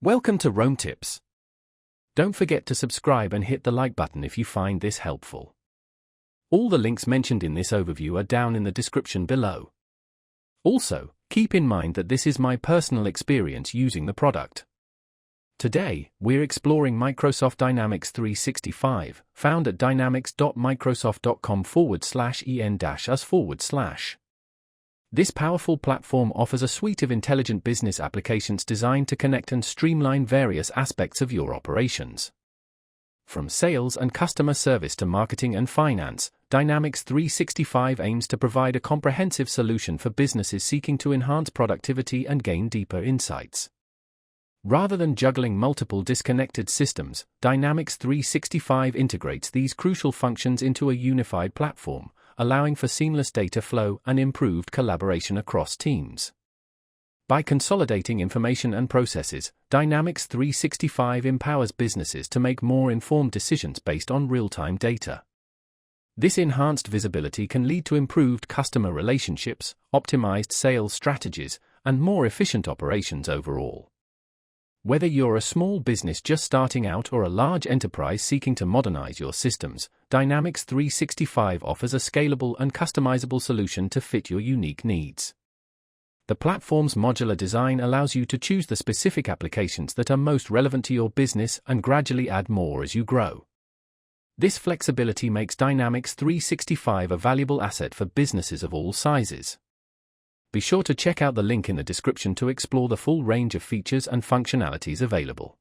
Welcome to Rome Tips. Don't forget to subscribe and hit the like button if you find this helpful. All the links mentioned in this overview are down in the description below. Also, keep in mind that this is my personal experience using the product. Today, we're exploring Microsoft Dynamics 365, found at dynamics.microsoft.com/en-us/. This powerful platform offers a suite of intelligent business applications designed to connect and streamline various aspects of your operations. From sales and customer service to marketing and finance, Dynamics 365 aims to provide a comprehensive solution for businesses seeking to enhance productivity and gain deeper insights. Rather than juggling multiple disconnected systems, Dynamics 365 integrates these crucial functions into a unified platform, allowing for seamless data flow and improved collaboration across teams. By consolidating information and processes, Dynamics 365 empowers businesses to make more informed decisions based on real-time data. This enhanced visibility can lead to improved customer relationships, optimized sales strategies, and more efficient operations overall. Whether you're a small business just starting out or a large enterprise seeking to modernize your systems, Dynamics 365 offers a scalable and customizable solution to fit your unique needs. The platform's modular design allows you to choose the specific applications that are most relevant to your business and gradually add more as you grow. This flexibility makes Dynamics 365 a valuable asset for businesses of all sizes. Be sure to check out the link in the description to explore the full range of features and functionalities available.